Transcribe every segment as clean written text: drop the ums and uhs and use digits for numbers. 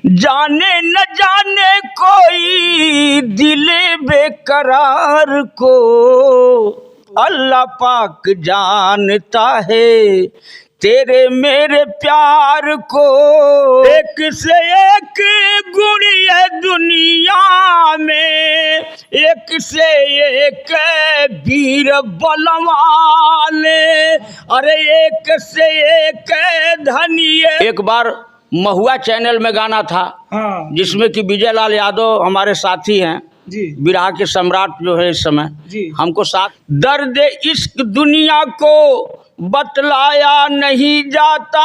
जाने न जाने कोई दिल बेकरार को अल्लाह पाक जानता है तेरे मेरे प्यार को। एक से एक गुण है दुनिया में, एक से एक वीर बलवान, अरे एक से एक धनी। एक बार महुआ चैनल में गाना था, हाँ जिसमें कि विजय लाल यादव हमारे साथी हैं जी बिरहा के सम्राट जो है इस समय जी। हमको साथ। दर्द इश्क दुनिया को बतलाया नहीं जाता,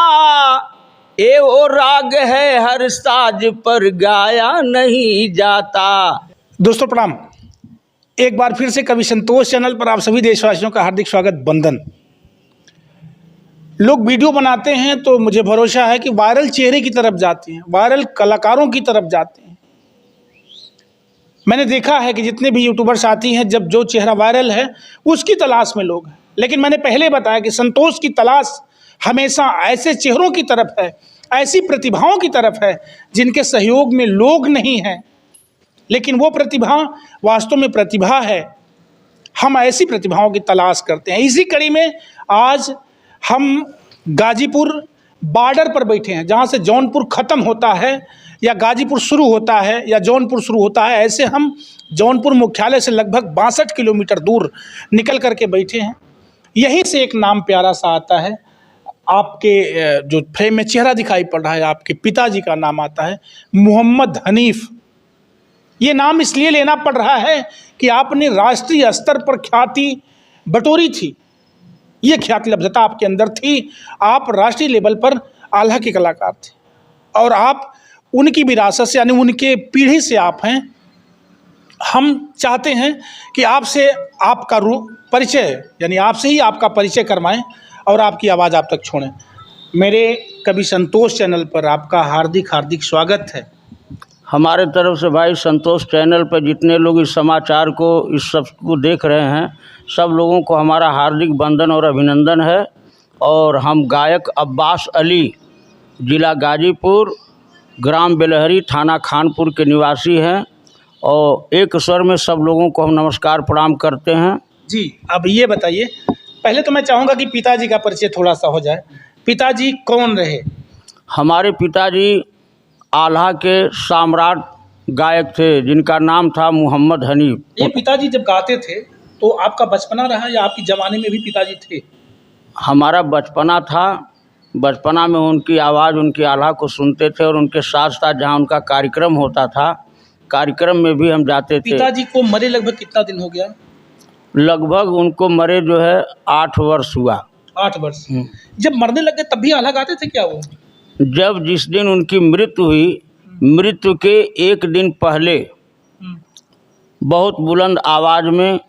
ए वो राग है हर साज पर गाया नहीं जाता। दोस्तों प्रणाम, एक बार फिर से कवि संतोष चैनल पर आप सभी देशवासियों का हार्दिक स्वागत, वंदन। लोग वीडियो बनाते हैं तो मुझे भरोसा है कि वायरल चेहरे की तरफ जाते हैं, वायरल कलाकारों की तरफ जाते हैं। मैंने देखा है कि जितने भी यूट्यूबर्स आती हैं, जब जो चेहरा वायरल है उसकी तलाश में लोग हैं। लेकिन मैंने पहले बताया कि संतोष की तलाश हमेशा ऐसे चेहरों की तरफ है, ऐसी प्रतिभाओं की तरफ है जिनके सहयोग में लोग नहीं हैं, लेकिन वो प्रतिभा वास्तव में प्रतिभा है। हम ऐसी प्रतिभाओं की तलाश करते हैं। इसी कड़ी में आज हम गाजीपुर बॉर्डर पर बैठे हैं, जहाँ से जौनपुर ख़त्म होता है या गाजीपुर शुरू होता है या जौनपुर शुरू होता है। ऐसे हम जौनपुर मुख्यालय से लगभग 62 किलोमीटर दूर निकल करके बैठे हैं। यहीं से एक नाम प्यारा सा आता है, आपके जो फ्रेम में चेहरा दिखाई पड़ रहा है, आपके पिताजी का नाम आता है मोहम्मद हनीफ। ये नाम इसलिए लेना पड़ रहा है कि आपने राष्ट्रीय स्तर पर ख्याति बटोरी थी, ये ख्याति लब्धता आपके अंदर थी। आप राष्ट्रीय लेवल पर आल्हा के कलाकार थे और आप उनकी विरासत से यानी उनके पीढ़ी से आप हैं। हम चाहते हैं कि आपसे आपका परिचय यानी आपसे ही आपका परिचय करवाएं और आपकी आवाज़ आप तक छोड़ें। मेरे कवि संतोष चैनल पर आपका हार्दिक हार्दिक स्वागत है। हमारे तरफ से भाई संतोष चैनल पर जितने लोग इस समाचार को इस सब को देख रहे हैं, सब लोगों को हमारा हार्दिक वंदन और अभिनंदन है। और हम गायक अब्बास अली, ज़िला गाजीपुर, ग्राम बेलहरी, थाना खानपुर के निवासी हैं और एक स्वर में सब लोगों को हम नमस्कार प्रणाम करते हैं जी। अब ये बताइए, पहले तो मैं चाहूँगा कि पिताजी का परिचय थोड़ा सा हो जाए। पिताजी कौन रहे? हमारे पिताजी आल्हा के सम्राट गायक थे, जिनका नाम था मोहम्मद हनीफ। ये पिताजी जब गाते थे तो आपका बचपना रहा या आपकी जवानी में भी पिताजी थे? हमारा बचपना था, बचपना में उनकी आवाज़, उनकी आल्हा को सुनते थे और उनके साथ साथ जहाँ उनका कार्यक्रम होता था, कार्यक्रम में भी हम जाते थे। पिताजी को मरे लगभग कितना दिन हो गया? लगभग उनको मरे जो है 8 वर्ष हुआ। 8 वर्ष। जब मरने लगे तब भी आल्हा गाते थे क्या वो? जब जिस दिन उनकी मृत्यु हुई, मृत्यु के एक दिन पहले बहुत बुलंद आवाज़ में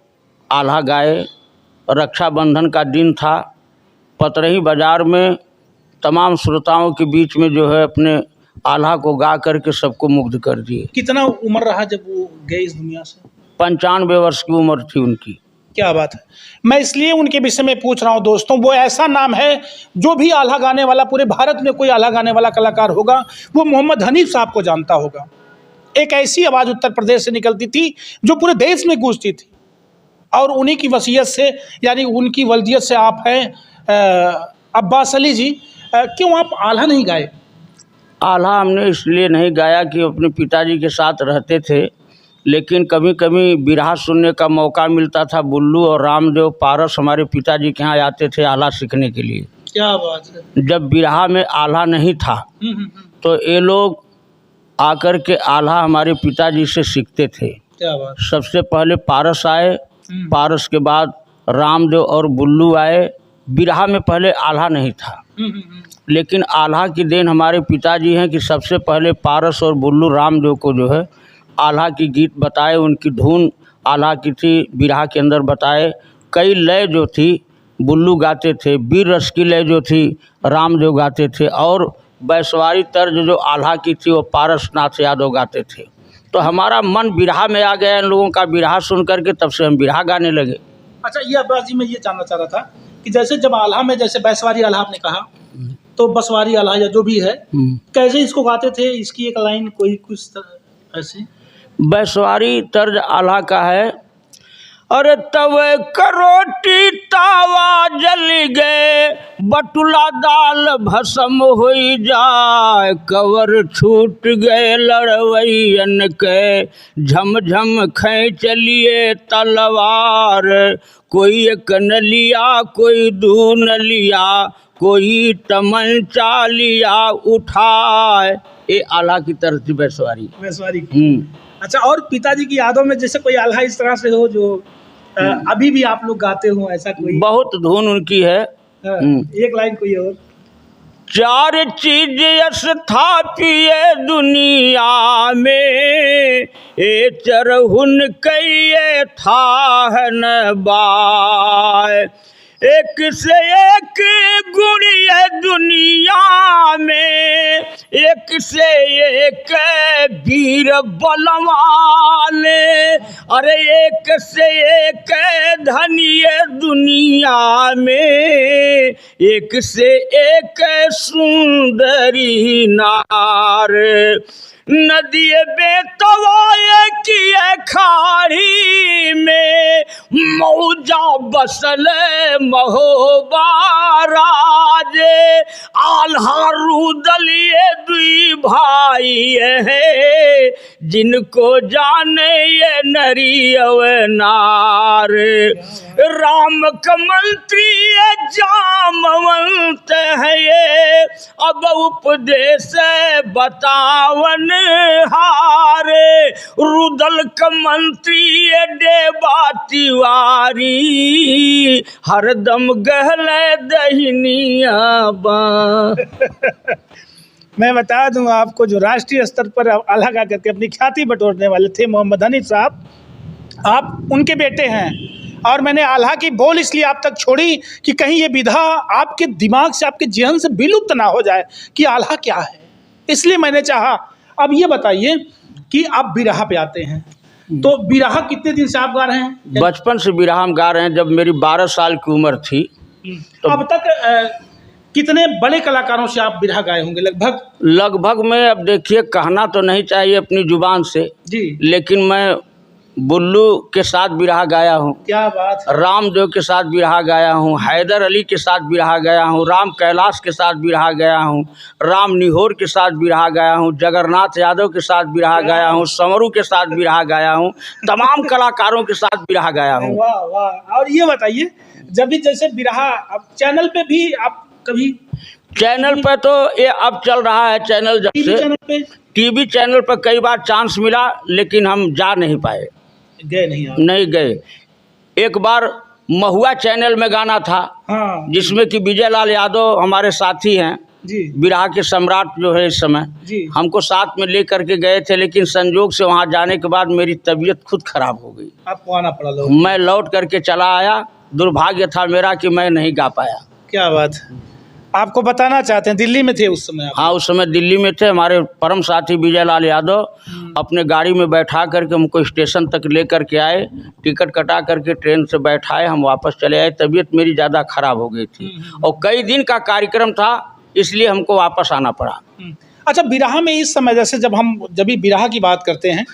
आल्हा गाए। रक्षाबंधन का दिन था, पतरही बाज़ार में तमाम श्रोताओं के बीच में जो है अपने आल्हा को गा करके सबको मुग्ध कर दिए। कितना उम्र रहा जब वो गए इस दुनिया से? 95 वर्ष की उम्र थी उनकी। क्या बात है। मैं इसलिए उनके विषय में पूछ रहा हूँ दोस्तों, वो ऐसा नाम है, जो भी आल्हा गाने वाला, पूरे भारत में कोई आल्हा गाने वाला कलाकार होगा वो मोहम्मद हनीफ साहब को जानता होगा। एक ऐसी आवाज़ उत्तर प्रदेश से निकलती थी जो पूरे देश में गूंजती थी और उन्हीं की वसीयत से यानी उनकी वल्दियत से आप हैं अब्बास अली जी। क्यों आप आल्हा नहीं गाए? आल्हा हमने इसलिए नहीं गाया कि अपने पिताजी के साथ रहते थे, लेकिन कभी कभी बिरहा सुनने का मौका मिलता था। बुल्लू और रामदेव पारस हमारे पिताजी के यहाँ आते थे आल्हा सीखने के लिए। क्या बात है। जब बिरहा में आल्हा नहीं था तो ये लोग आकर के आल्हा हमारे पिताजी से सीखते थे। क्या बात। सबसे पहले पारस आए, पारस के बाद रामदेव और बुल्लू आए। बिरहा में पहले आल्हा नहीं था, लेकिन आल्हा की देन हमारे पिताजी हैं कि सबसे पहले पारस और बुल्लू रामदेव को जो है आल्हा की गीत बताए, उनकी धुन आल्हा की थी, बिरहा के अंदर बताए। कई लय जो थी बुल्लू गाते थे, वीर रस की लय जो थी रामदेव गाते थे और बैसवारी तर्ज जो आल्हा की थी वो पारसनाथ यादव गाते थे। तो हमारा मन बिरहा में आ गया इन लोगों का बिरहा सुन करके, तब से हम बिरहा गाने लगे। अच्छा, ये अब्बास जी मैं ये जानना चाह रहा था कि जैसे जब आल्हा में, जैसे बैसवारी आल्हा आपने कहा, तो बसवारी आल्हा या जो भी है, कैसे इसको गाते थे? इसकी एक लाइन कोई कुछ ऐसे? बैसवारी तर्ज आल्हा का है। अरे तब करोटी तावा जल गए, बटुला दाल भस्म होई जाए, कवर छूट गए लड़वैयन के, झमझम खींच लिए तलवार, कोई एक न लिया कोई दू न लिया, कोई तमंचा लिया उठाए। ये आल्हा की तरफ थी बैसवारी। बैसवारी की। अच्छा, और पिताजी की यादों में जैसे कोई आल्हा इस तरह से हो जो अभी भी आप लोग गाते हो, ऐसा कोई? बहुत धुन उनकी है। एक लाइन कोई और? चार चीज स्थापिए दुनिया में, ए चरहुन कइये था न बाय, एक से एक गुड़िया दुनिया में, एक से एक वीर बलवान, अरे एक से एक धनिय दुनिया में, एक से एक सुंदरी नार, नदी बेतवाए की खाड़ी में, मौजा बसल महोबा राजे, आल्हा रुदलिए दुई भाई है, जिनको जाने ये नरी अवनार, राम का मंत्री जामवंत है ये, अब उपदेश बतावन हारे, रुदल का मंत्री डेबा तिवारी, हरदम गहले दहिनिया बा। मैं बता दूं आपको, जो राष्ट्रीय स्तर पर आल्हा गा करके अपनी ख्याति बटोरने वाले थे मोहम्मद हनीफ साहब, आप उनके बेटे हैं। और मैंने आल्हा की बोल इसलिए आप तक छोड़ी कि कहीं ये विधा आपके दिमाग से, आपके जेहन से विलुप्त ना हो जाए कि आल्हा क्या है, इसलिए मैंने चाहा। अब ये बताइए कि आप बिरहा पे आते हैं, तो बिरहा कितने दिन से आप गा रहे हैं? बचपन से बिरहा हम गा रहे हैं। जब मेरी 12 साल की उम्र थी। तो अब तक कितने बड़े कलाकारों से आप बिरहा गाए होंगे लगभग? मैं, अब देखिए, कहना तो नहीं चाहिए अपनी जुबान से जी, लेकिन मैं बुल्लू के साथ बिरहा गाया हूँ। क्या बात! रामदेव के साथ बिरहा गाया हूँ, हैदर अली के साथ बिरहा गाया हूँ, राम कैलाश के साथ बिरहा गाया हूँ, राम निहोर के साथ बिरहा गाया हूँ, जगन्नाथ यादव के साथ बिरहा गाया हूँ, समरू के साथ बिरहा गाया हूँ, तमाम कलाकारों के साथ बिरहा गाया हूँ। वाह वाह! और ये बताइए, जब भी जैसे बिरहा अब चैनल पे भी आप कभी? चैनल पे तो ये अब चल रहा है चैनल, जब से टीवी चैनल पर कई बार चांस मिला, लेकिन हम जा नहीं पाए, गए नहीं आप? नहीं गए। एक बार महुआ चैनल में गाना था, हाँ, जिसमें कि विजय लाल यादव हमारे साथी हैं जी, बिरहा के सम्राट जो है इस समय जी, हमको साथ में ले करके गए थे, लेकिन संजोग से वहाँ जाने के बाद मेरी तबीयत खुद खराब हो गई, आपको आना पड़ा लोग। मैं लौट करके चला आया। दुर्भाग्य था मेरा कि मैं नहीं गा पाया। क्या बात! आपको बताना चाहते हैं दिल्ली में थे उस समय आप? हाँ, उस समय दिल्ली में थे। हमारे परम साथी विजय लाल यादव अपने गाड़ी में बैठा करके हमको स्टेशन तक ले करके आए, टिकट कटा करके ट्रेन से बैठाए, हम वापस चले आए। तबीयत मेरी ज़्यादा खराब हो गई थी और कई दिन का कार्यक्रम था, इसलिए हमको वापस आना पड़ा। अच्छा, बिरहा में इस समय जैसे जब भी बिरहा की बात करते हैं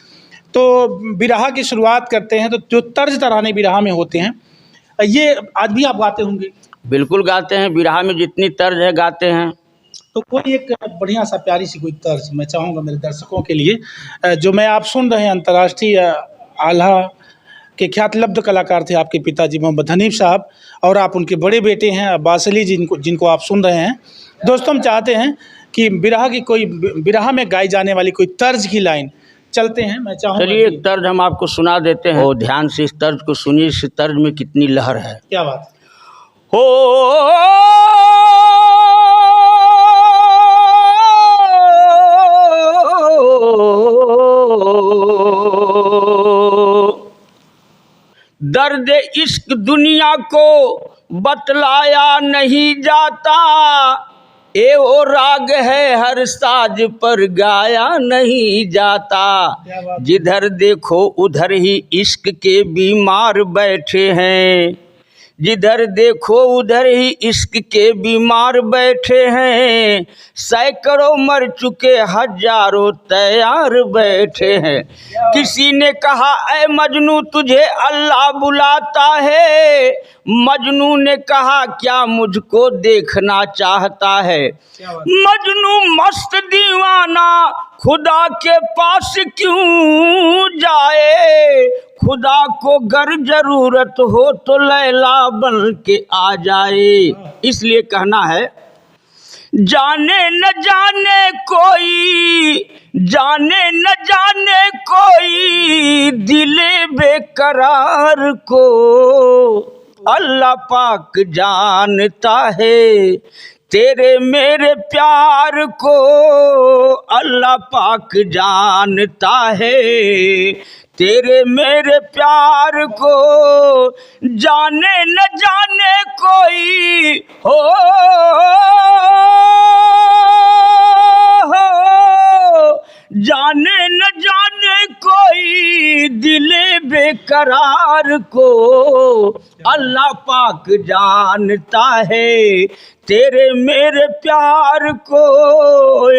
तो बिरहा की शुरुआत करते हैं तो जो तर्ज तराने बिरहा में होते हैं, ये आज भी आप गाते होंगे? बिल्कुल गाते हैं, बिरहा में जितनी तर्ज है गाते हैं। तो कोई एक बढ़िया सा प्यारी सी कोई तर्ज मैं चाहूँगा मेरे दर्शकों के लिए, जो मैं आप सुन रहे हैं। अंतर्राष्ट्रीय आल्हा के ख्यातलब्ध कलाकार थे आपके पिताजी मोहम्मद हनीफ साहब, और आप उनके बड़े बेटे हैं अब्बास अली, जिनको आप सुन रहे हैं। दोस्तों, हम चाहते हैं कि बिरहा में गाई जाने वाली कोई तर्ज की लाइन चलते हैं, मैं चाहूँगा। चलिए, एक तर्ज हम आपको सुना देते हैं, और ध्यान से इस तर्ज को सुनिए। इस तर्ज में कितनी लहर है। क्या बात हो। दर्द इश्क दुनिया को बतलाया नहीं जाता, ए वो राग है हर साज पर गाया नहीं जाता, जिधर देखो उधर ही इश्क के बीमार बैठे हैं, जिधर देखो उधर ही इश्क के बीमार बैठे हैं, सैकड़ों मर चुके हजारों तैयार बैठे हैं। किसी ने कहा ऐ मजनू तुझे अल्लाह बुलाता है, मजनू ने कहा क्या मुझको देखना चाहता है। मजनू मस्त दीवाना खुदा के पास क्यों जाए, खुदा को गर जरूरत हो तो लैला बन के आ जाए। इसलिए कहना है जाने न जाने कोई, जाने न जाने कोई दिले बेकरार को, अल्लाह पाक जानता है तेरे मेरे प्यार को, अल्लाह पाक जानता है तेरे मेरे प्यार को। जाने न जाने कोई हो जाने न जाने कोई दिले बेकरार को, अल्लाह पाक जानता है तेरे मेरे प्यार को,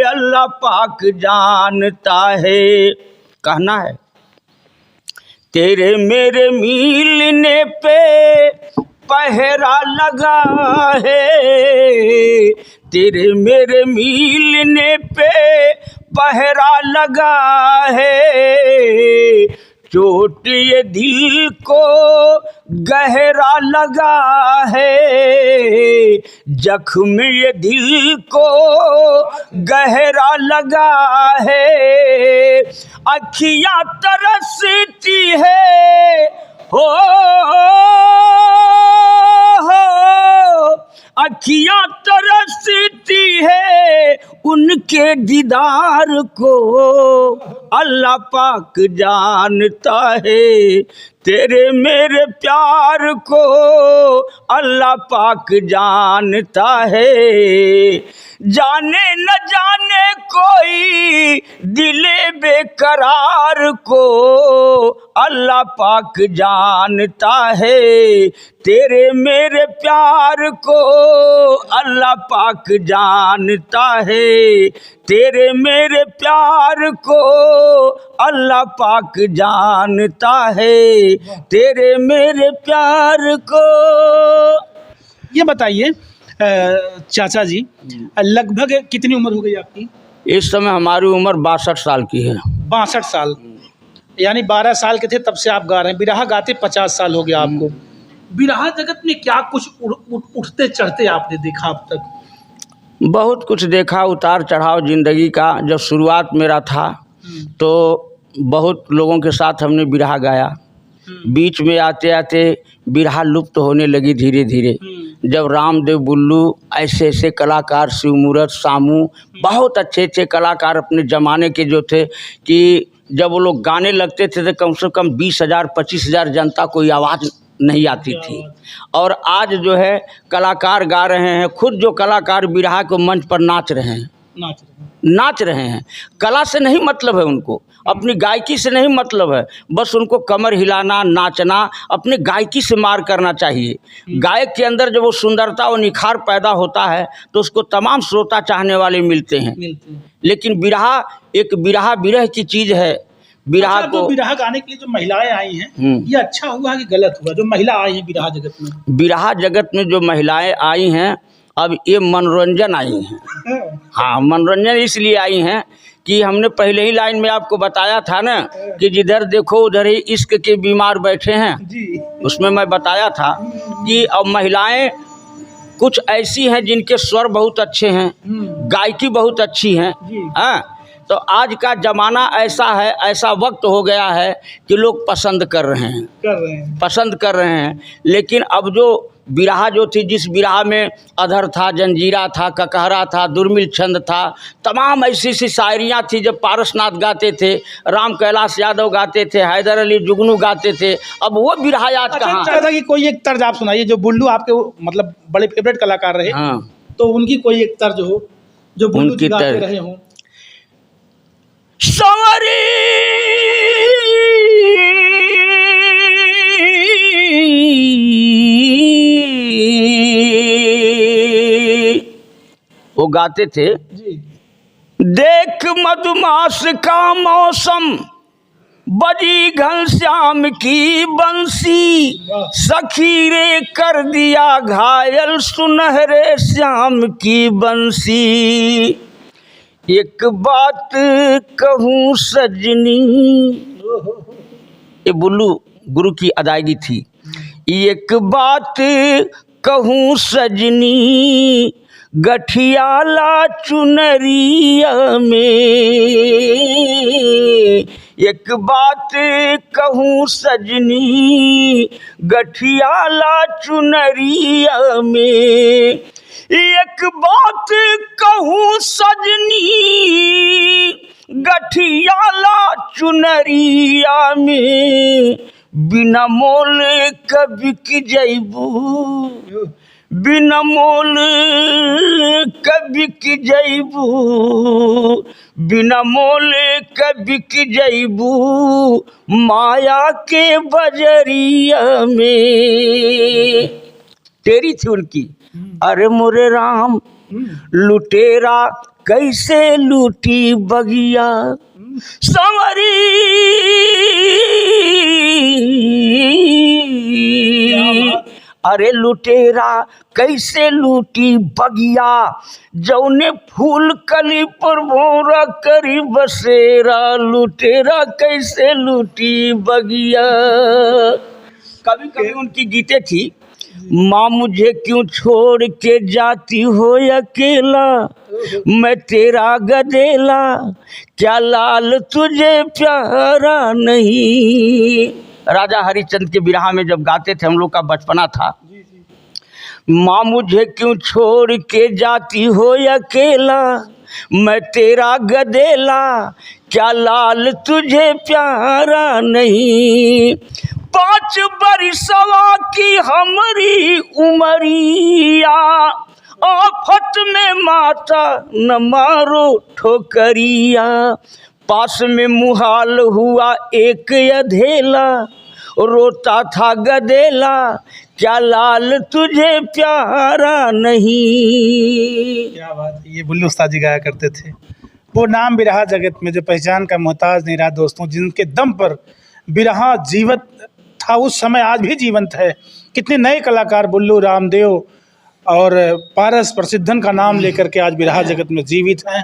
अल्लाह पाक जानता है। कहना है तेरे मेरे मिलने पे पहरा लगा है, तेरे मेरे मिलने पे पहरा लगा है, चोट ये दिल को गहरा लगा है, जख्म ये दिल को गहरा लगा है, अखियाँ तरसती है हो अखियाँ तरसती है उनके दीदार को, अल्लाह पाक जानता है तेरे मेरे प्यार को, अल्लाह पाक जानता है। जाने न जाने कोई दिले बेकरार को, अल्लाह पाक जानता है तेरे मेरे प्यार को, अल्लाह पाक जानता है तेरे मेरे प्यार को, अल्लाह पाक जानता है तेरे मेरे प्यार को। ये बताइए चाचा जी, लगभग कितनी उम्र हो गई आपकी? इस समय हमारी उम्र 62 साल की है। 62 साल, यानी 12 साल के थे तब से आप गा रहे हैं। बिरहा गाते 50 साल हो गया आपको। बिरहा जगत में क्या कुछ उठते चढ़ते आपने देखा अब तक? बहुत कुछ देखा, उतार चढ़ाव ज़िंदगी का। जब शुरुआत मेरा था तो बहुत लोगों के साथ हमने बिरहा गाया, बीच में आते आते बिरहा लुप्त होने लगी धीरे धीरे। जब रामदेव, बुल्लू, ऐसे ऐसे कलाकार, शिवमूरत, सामू, बहुत अच्छे अच्छे कलाकार अपने ज़माने के जो थे कि जब वो लोग गाने लगते थे तो कम से कम 20,000 25,000 जनता कोई आवाज़ नहीं आती थी। और आज जो है कलाकार गा रहे हैं, खुद जो कलाकार बिरहा को मंच पर नाच रहे हैं। कला से नहीं मतलब है उनको, अपनी गायकी से नहीं मतलब है, बस उनको कमर हिलाना, नाचना, अपने गायकी से मार करना चाहिए। गायक के अंदर जब वो सुंदरता और निखार पैदा होता है तो उसको तमाम श्रोता चाहने वाले मिलते हैं। लेकिन बिरहा एक विरह की चीज़ है। बिरहा को बिरहा गाने के लिए जो महिलाएं आई हैं, ये अच्छा हुआ कि गलत हुआ जो महिला आई हैं बिरहा जगत में? बिरहा जगत में जो महिलाएं आई हैं, अब ये मनोरंजन आई हैं। हाँ, मनोरंजन इसलिए आई हैं कि हमने पहले ही लाइन में आपको बताया था ना कि जिधर देखो उधर ही इश्क के बीमार बैठे हैं जी। उसमें मैं बताया था कि अब महिलाएं कुछ ऐसी हैं जिनके स्वर बहुत अच्छे हैं, गायकी बहुत अच्छी हैं। हाँ, तो आज का ज़माना ऐसा है, ऐसा वक्त हो गया है कि लोग पसंद कर रहे हैं। लेकिन अब जो बिरहा जो थी, जिस बिरहा में अधर था, जंजीरा था, ककहरा था, दुर्मिल छंद था, तमाम ऐसी ऐसी शायरियाँ थी। जब पारसनाथ गाते थे, राम कैलाश यादव गाते थे, हैदर अली जुगनू गाते थे, अब वो बिरहा याद कहाँ? था कि कोई एक तर्ज आप सुनाइए जो बुल्लू आपके मतलब बड़े फेवरेट कलाकार रहे। हाँ, तो उनकी कोई एक तर्ज हो जो बुल्लू जी गाते रहे हों। संवरी वो गाते थे, जी देख मधुमास का मौसम, बजी घनश्याम की बंसी, सखी रे कर दिया घायल सुनहरे श्याम की बंसी। एक बात कहूँ सजनी, ये बुल्लू गुरु की अदायगी थी। एक बात कहूँ सजनी, गठियाला चुनरिया में। एक बात कहूँ सजनी, गठियाला चुनरिया में। एक बात कहूँ सजनी, गठियाला चुनरिया में। बिना मोल कभी की जैबू, बिना मोल कभी की जैबू, बिना मोल कभी की जैबू, माया के बजरिया में। तेरी थी उनकी, अरे मोरे राम लुटेरा कैसे लूटी बगिया, संवरी अरे लुटेरा कैसे लूटी बगिया, जौने फूल कली पर भोरा करी बसेरा। लुटेरा कैसे लूटी बगिया। कभी कभी उनकी गीतें थी, माँ मुझे क्यों छोड़ के जाती हो अकेला, मैं तेरा गदेला, क्या लाल तुझे प्यारा नहीं। राजा हरिश्चंद्र के बिरहा में जब गाते थे, हम लोग का बचपना था। माँ मुझे क्यों छोड़ के जाती हो अकेला, मैं तेरा गदेला, क्या लाल तुझे प्यारा नहीं। 5 बरसवा की हमारी उमरिया, आफत में माता न मारो ठोकरिया। पास में मुहाल हुआ एक अधेला, रोता था गदेला, क्या लाल तुझे प्यारा नहीं। क्या बात है, ये बुल्लू उस्ताद जी गाया करते थे। वो नाम बिरहा जगत में जो पहचान का मोहताज नहीं रहा दोस्तों, जिनके दम पर बिरहा जीवित था उस समय, आज भी जीवंत है। कितने नए कलाकार बुल्लू, रामदेव और पारस प्रसिद्धन का नाम लेकर के आज बिरहा जगत में जीवित हैं,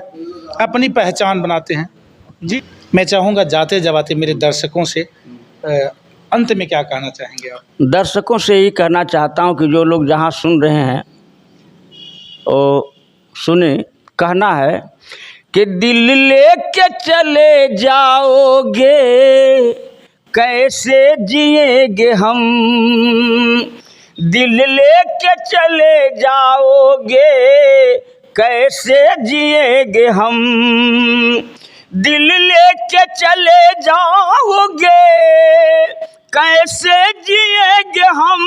अपनी पहचान बनाते हैं। जी मैं चाहूँगा जाते जवाते मेरे दर्शकों से अंत में क्या कहना चाहेंगे आप? दर्शकों से यही कहना चाहता हूँ कि जो लोग जहाँ सुन रहे हैं वो सुने। कहना है कि दिल लेके चले जाओगे कैसे जिएंगे हम, दिल लेके चले जाओगे कैसे जिएंगे हम, दिल लेके चले जाओगे कैसे जिएंगे हम,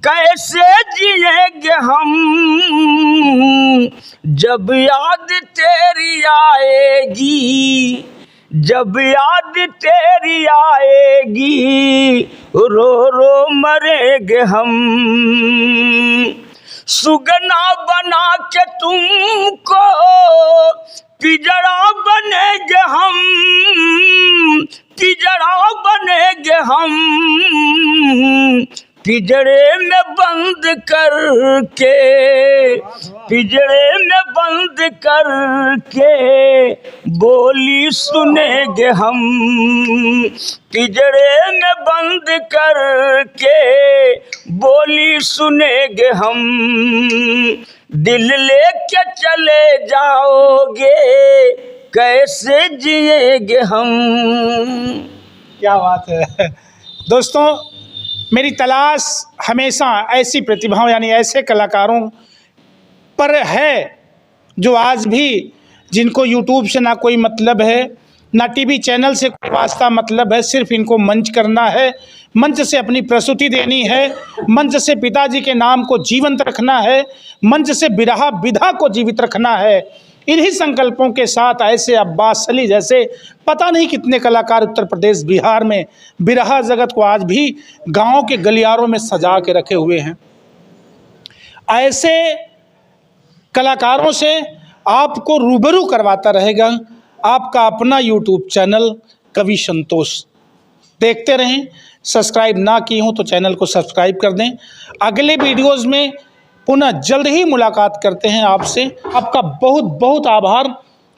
कैसे जिएंगे हम। जब याद तेरी आएगी, जब याद तेरी आएगी, रो रो मरेंगे हम। सुगना बना के तुमको पिजड़ा बनेंगे हम, पिजड़ा बनेंगे हम। पिजड़े में बंद करके, पिजड़े में बंद करके बोली सुनेंगे हम, पिजड़े में बंद करके बोली सुनेंगे हम। दिल लेके चले जाओगे कैसे जिएंगे हम। क्या बात है दोस्तों, मेरी तलाश हमेशा ऐसी प्रतिभाओं यानी ऐसे कलाकारों पर है जो आज भी, जिनको यूट्यूब से ना कोई मतलब है, ना टीवी चैनल से कोई वास्ता मतलब है, सिर्फ इनको मंच करना है, मंच से अपनी प्रस्तुति देनी है, मंच से पिताजी के नाम को जीवंत रखना है, मंच से बिरहा विधा को जीवित रखना है। इन्हीं संकल्पों के साथ ऐसे अब्बास अली जैसे पता नहीं कितने कलाकार उत्तर प्रदेश बिहार में बिरहा जगत को आज भी गाँव के गलियारों में सजा के रखे हुए हैं। ऐसे कलाकारों से आपको रूबरू करवाता रहेगा आपका अपना यूट्यूब चैनल कवि संतोष। देखते रहें। सब्सक्राइब ना किए हों तो चैनल को सब्सक्राइब कर दें। अगले वीडियोज़ में पुनः जल्द ही मुलाकात करते हैं आपसे। आपका बहुत बहुत आभार,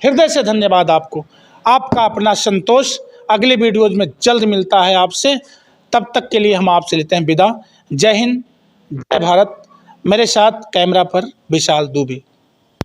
हृदय से धन्यवाद आपको। आपका अपना संतोष अगले वीडियोज़ में जल्द मिलता है आपसे। तब तक के लिए हम आपसे लेते हैं विदा। जय हिंद, जय भारत। मेरे साथ कैमरा पर विशाल दुबे।